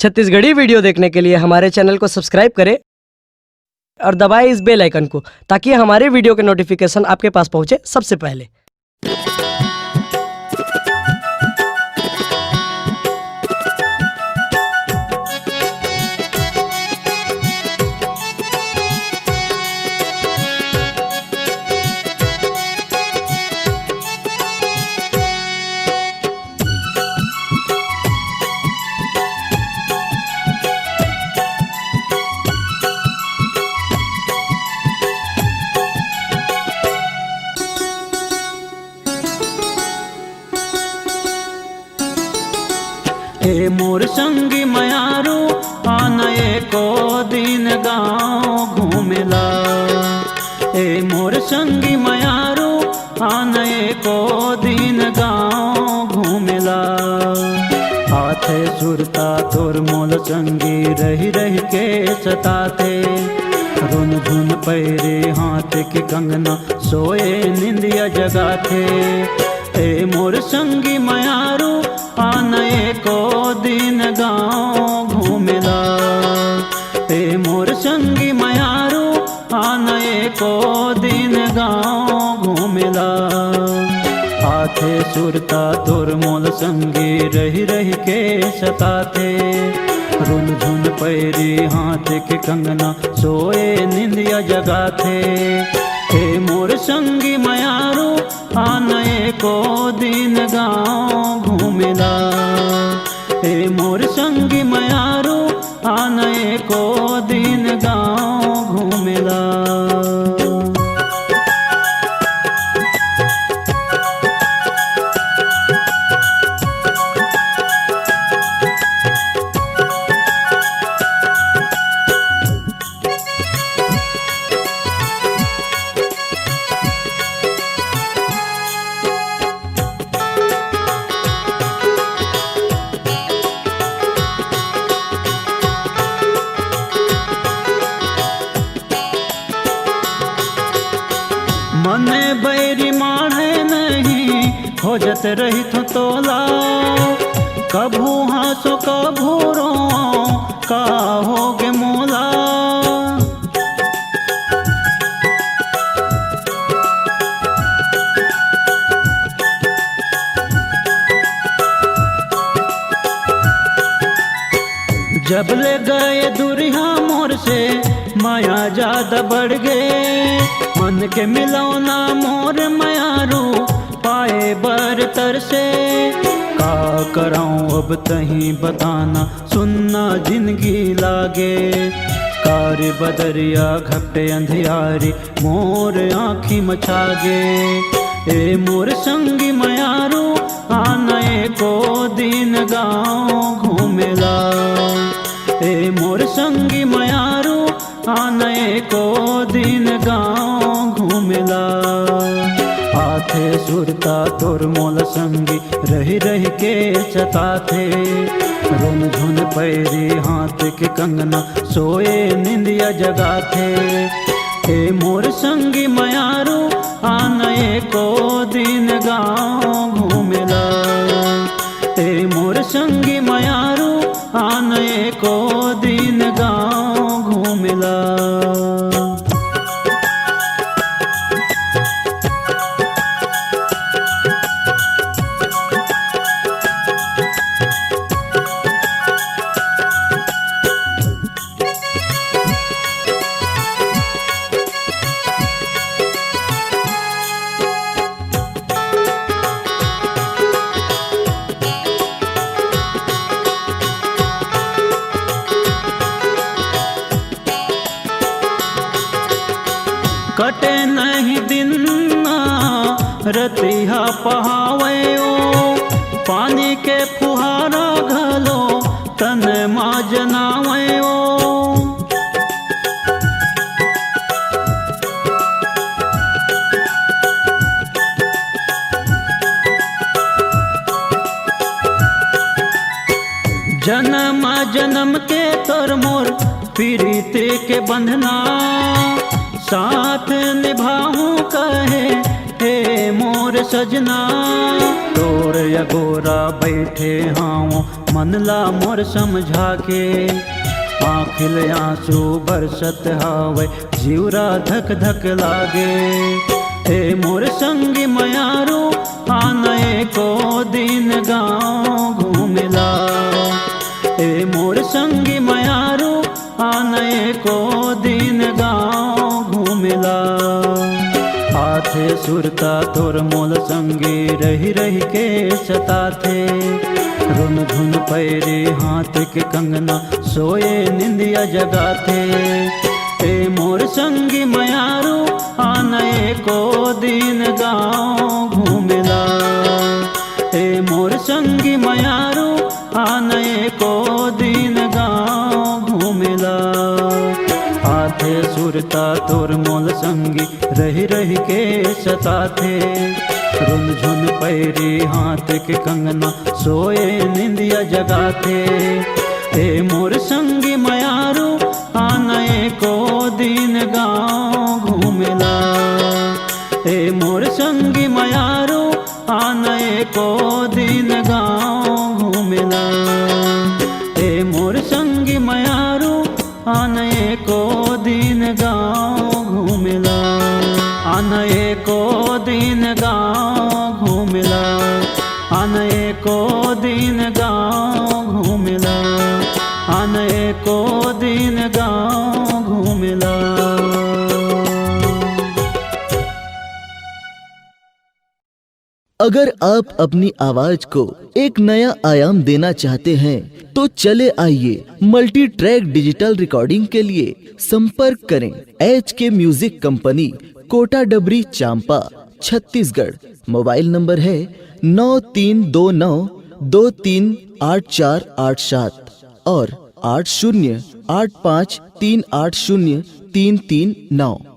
Chhattisgarhi video देखने के लिए हमारे चैनल को सब्सक्राइब करें और दबाएं इस बेल आइकन को ताकि हमारे वीडियो के नोटिफिकेशन आपके पास पहुंचे सबसे पहले। हे मोर संगी मयारू आना एको दिन गाँव घूमेला। हे मोर संगी मयारू आना एको दिन गाँव घूमेला। हाथे सुरता तोर मोल संगी रही रही के सताते। रुन झुन पैरे हाथ के कंगना सोए निंदिया जगाते। हे मोर संगी मयारू आना एको दिन गाँव घूमेला। हे मोर संगी मयारू आना एको दिन गाँव घूमेला। हाथे सुरता तोर मोल संगी रही रही के सताते। रुन झुन पैरी हाथ के कंगना सोए निंदिया जगाते। हे मोर संगी मयारू आना एको दिन गाँव घूमेला। हे मोर संगी मयारू आना एको दिन गाँव घूमेला। मने बैरी माढ़े नहीं खोजत रही तो तोला। कभू हासो कभू रो का होगे मोला। जब ले गए दुरिया मोर से माया ज्यादा बढ़ गए। मन के मिलौना मोर मयारू पाए बरतर से। का कराऊं अब तही बताना सुनना जिंदगी लागे। कार बदरिया घपटे अंधियारी मोर आँखी मछागे। ए मोर संगी मयारू आना एको दिन गाँव घूमेला। ए मोर संगी मयारू आना एको दिन गाँव घूमेला। हाथे सुरता तोर मोल संगी रही रही के सताते। रुन झुन पैरी हाथ के कंगना सोए निंदिया जगाते। हे मोर संगी मयारू आना एको दिन गाँव घूमेला। हे मोर संगी मयारू आना एको दिन गाँव घूमेला। कटे नहीं दिन रतिहा पहावे ओ। पानी के फुहारा घलो तन माँ जनावे ओ। जन्म जन्म के तोर मोर प्रीति के बंधना। साथ निभाऊं कहे हे मोर सजना तोर अगोरा बैठे हाँ मनला मोर समझा के आँखिल आंसू बरसत हावे जीवरा धक धक लागे हे मोर संगी मयारू आनए को दिन गाँव घूमिला हे मोर संगी मयारू आनए को दिन गाँव घूमिला आथे सुरता तोर मोल संगी रही रही के सताथे रुन धुन पैरे हाथ के कंगना सोए निंदिया जगाथे हे मोर संगी मयारू आनए को दिन गाँव घूमिला हे मोर संगी मयारू आनए को दिन गाँव घूमिला आथे सुरता तोर मोल संगी रही रही के सताथे रुन झुन पैरी हाथ के कंगना सोए निंदिया जगाथे हे मोर संगी मयारू आनए को दिन गाँव घूमिला हे मोर संगी मयारू आनए को दिन गाँव घूमिला हे मोर संगी मयारू आनए को दिन गाँव घूमिला आनए को दिन गाँव घूमिला आनए को दिन गाँव घूमिला आनए को दिन गाँव घूमिला। अगर आप अपनी आवाज को एक नया आयाम देना चाहते हैं तो चले आइए मल्टी ट्रैक डिजिटल रिकॉर्डिंग के लिए संपर्क करें HK म्यूजिक कंपनी, कोटा डबरी, चांपा, छत्तीसगढ़। मोबाइल नंबर है 9329238487 और 8085380339।